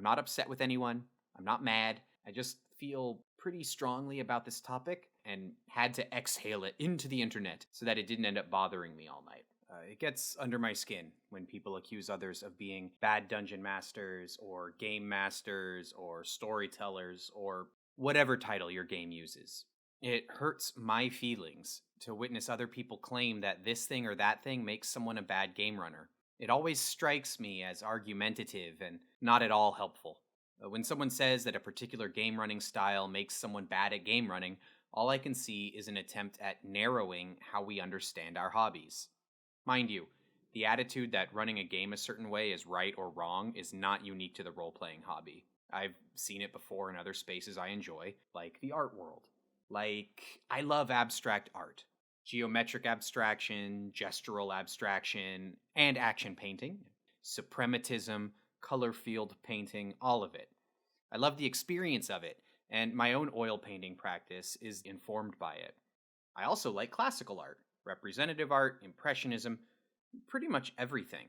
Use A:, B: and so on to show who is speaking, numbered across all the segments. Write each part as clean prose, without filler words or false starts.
A: I'm not upset with anyone. I'm not mad. I just feel pretty strongly about this topic and had to exhale it into the internet so that it didn't end up bothering me all night. It gets under my skin when people accuse others of being bad dungeon masters or game masters or storytellers or whatever title your game uses. It hurts my feelings to witness other people claim that this thing or that thing makes someone a bad game runner. It always strikes me as argumentative and not at all helpful. When someone says that a particular game running style makes someone bad at game running, all I can see is an attempt at narrowing how we understand our hobbies. Mind you, the attitude that running a game a certain way is right or wrong is not unique to the role playing hobby. I've seen it before in other spaces I enjoy, like the art world. I love abstract art. Geometric abstraction, gestural abstraction, and action painting, suprematism, color field painting, all of it. I love the experience of it, and my own oil painting practice is informed by it. I also like classical art, representative art, impressionism, pretty much everything.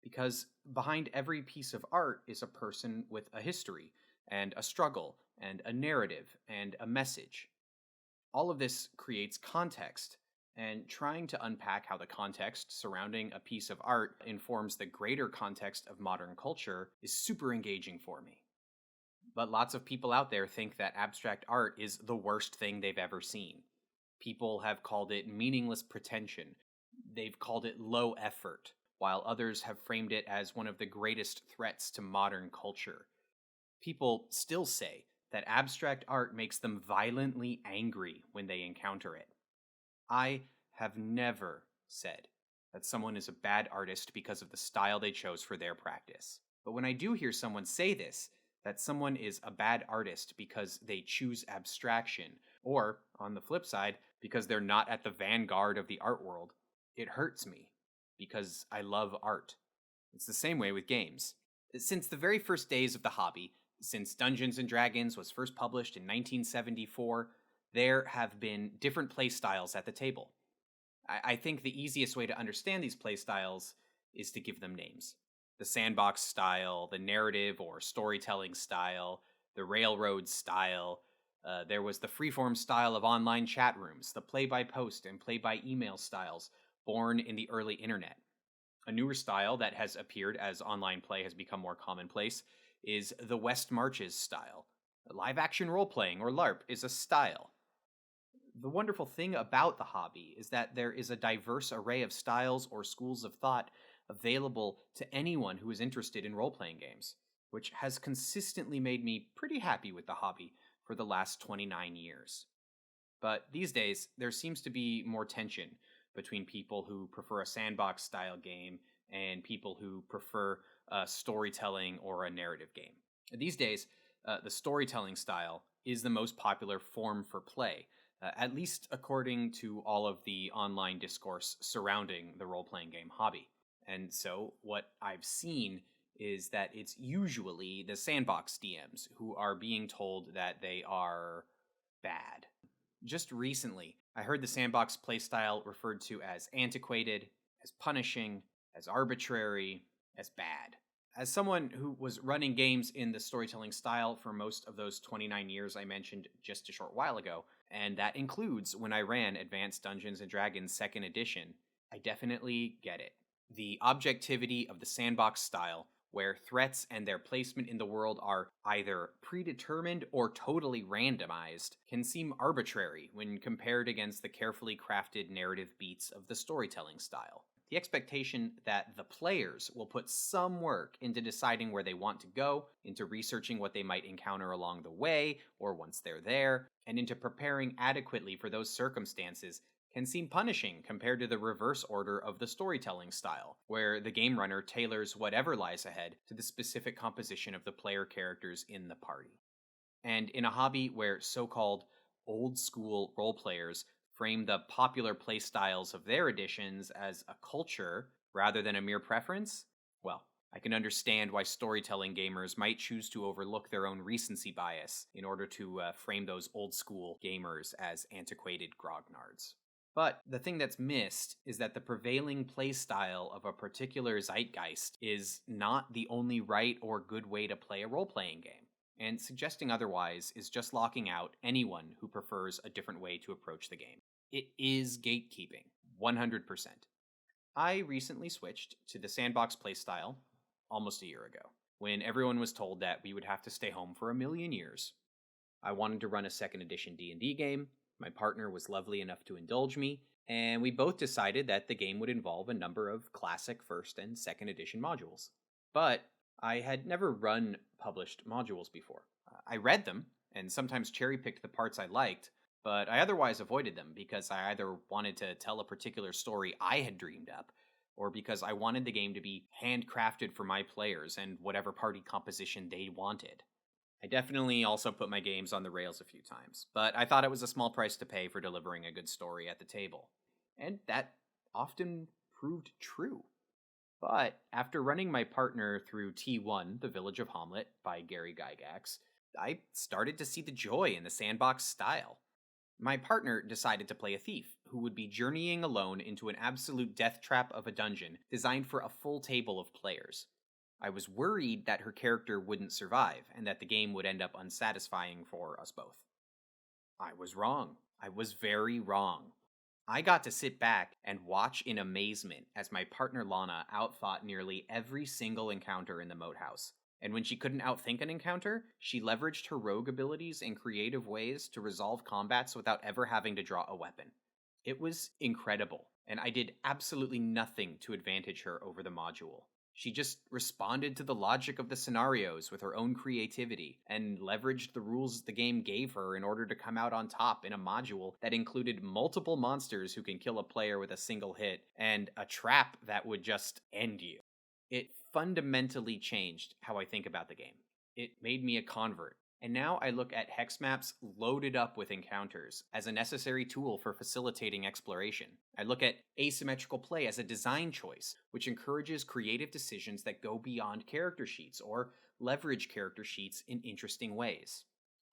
A: Because behind every piece of art is a person with a history, and a struggle, and a narrative, and a message. All of this creates context, and trying to unpack how the context surrounding a piece of art informs the greater context of modern culture is super engaging for me. But lots of people out there think that abstract art is the worst thing they've ever seen. People have called it meaningless pretension. They've called it low effort, while others have framed it as one of the greatest threats to modern culture. People still say that abstract art makes them violently angry when they encounter it. I have never said that someone is a bad artist because of the style they chose for their practice. But when I do hear someone say this, that someone is a bad artist because they choose abstraction, or, on the flip side, because they're not at the vanguard of the art world, it hurts me, because I love art. It's the same way with games. Since the very first days of the hobby, since Dungeons and Dragons was first published in 1974, there have been different playstyles at the table. I think the easiest way to understand these playstyles is to give them names. The sandbox style, the narrative or storytelling style, the railroad style. There was the freeform style of online chat rooms, the play-by-post and play-by-email styles born in the early internet. A newer style that has appeared as online play has become more commonplace is the West Marches style. Live-action role-playing, or LARP, is a style. The wonderful thing about the hobby is that there is a diverse array of styles or schools of thought available to anyone who is interested in role-playing games, which has consistently made me pretty happy with the hobby for the last 29 years. But these days, there seems to be more tension between people who prefer a sandbox-style game and people who prefer a storytelling or a narrative game. These days, the storytelling style is the most popular form for play, at least according to all of the online discourse surrounding the role-playing game hobby. And so what I've seen is that it's usually the sandbox DMs who are being told that they are bad. Just recently, I heard the sandbox playstyle referred to as antiquated, as punishing, as arbitrary, as bad. As someone who was running games in the storytelling style for most of those 29 years I mentioned just a short while ago, and that includes when I ran Advanced Dungeons & Dragons 2nd Edition, I definitely get it. The objectivity of the sandbox style, where threats and their placement in the world are either predetermined or totally randomized, can seem arbitrary when compared against the carefully crafted narrative beats of the storytelling style. The expectation that the players will put some work into deciding where they want to go, into researching what they might encounter along the way, or once they're there, and into preparing adequately for those circumstances can seem punishing compared to the reverse order of the storytelling style, where the game runner tailors whatever lies ahead to the specific composition of the player characters in the party. And in a hobby where so-called old-school role-players frame the popular playstyles of their editions as a culture rather than a mere preference, well, I can understand why storytelling gamers might choose to overlook their own recency bias in order to frame those old-school gamers as antiquated grognards. But the thing that's missed is that the prevailing playstyle of a particular zeitgeist is not the only right or good way to play a role playing game, and suggesting otherwise is just locking out anyone who prefers a different way to approach the game. It is gatekeeping, 100%. I recently switched to the sandbox playstyle almost a year ago, when everyone was told that we would have to stay home for a million years. I wanted to run a second edition D&D game. My partner was lovely enough to indulge me, and we both decided that the game would involve a number of classic first and second edition modules. But I had never run published modules before. I read them, and sometimes cherry picked the parts I liked, but I otherwise avoided them because I either wanted to tell a particular story I had dreamed up, or because I wanted the game to be handcrafted for my players and whatever party composition they wanted. I definitely also put my games on the rails a few times, but I thought it was a small price to pay for delivering a good story at the table. And that often proved true. But after running my partner through T1, The Village of Hamlet by Gary Gygax, I started to see the joy in the sandbox style. My partner decided to play a thief who would be journeying alone into an absolute death trap of a dungeon designed for a full table of players. I was worried that her character wouldn't survive and that the game would end up unsatisfying for us both. I was wrong. I was very wrong. I got to sit back and watch in amazement as my partner Lana outthought nearly every single encounter in the moat house. And when she couldn't outthink an encounter, she leveraged her rogue abilities in creative ways to resolve combats without ever having to draw a weapon. It was incredible, and I did absolutely nothing to advantage her over the module. She just responded to the logic of the scenarios with her own creativity and leveraged the rules the game gave her in order to come out on top in a module that included multiple monsters who can kill a player with a single hit and a trap that would just end you. It fundamentally changed how I think about the game. It made me a convert. And now I look at hex maps loaded up with encounters as a necessary tool for facilitating exploration. I look at asymmetrical play as a design choice, which encourages creative decisions that go beyond character sheets or leverage character sheets in interesting ways.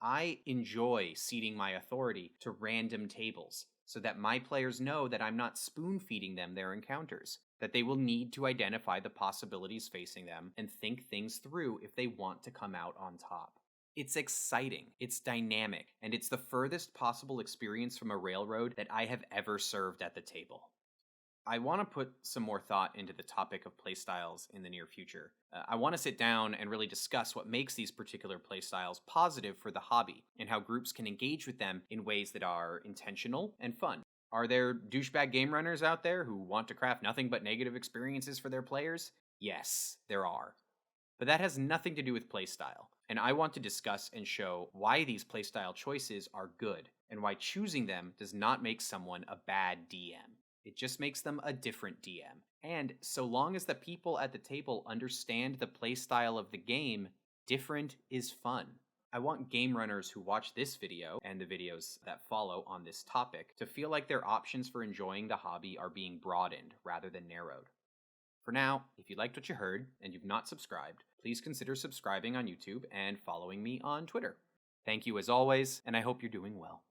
A: I enjoy ceding my authority to random tables so that my players know that I'm not spoon-feeding them their encounters, that they will need to identify the possibilities facing them and think things through if they want to come out on top. It's exciting, it's dynamic, and it's the furthest possible experience from a railroad that I have ever served at the table. I want to put some more thought into the topic of playstyles in the near future. I want to sit down and really discuss what makes these particular playstyles positive for the hobby and how groups can engage with them in ways that are intentional and fun. Are there douchebag game runners out there who want to craft nothing but negative experiences for their players? Yes, there are. But that has nothing to do with playstyle, and I want to discuss and show why these playstyle choices are good, and why choosing them does not make someone a bad DM. It just makes them a different DM. And so long as the people at the table understand the playstyle of the game, different is fun. I want game runners who watch this video and the videos that follow on this topic to feel like their options for enjoying the hobby are being broadened rather than narrowed. For now, if you liked what you heard and you've not subscribed, please consider subscribing on YouTube and following me on Twitter. Thank you as always, and I hope you're doing well.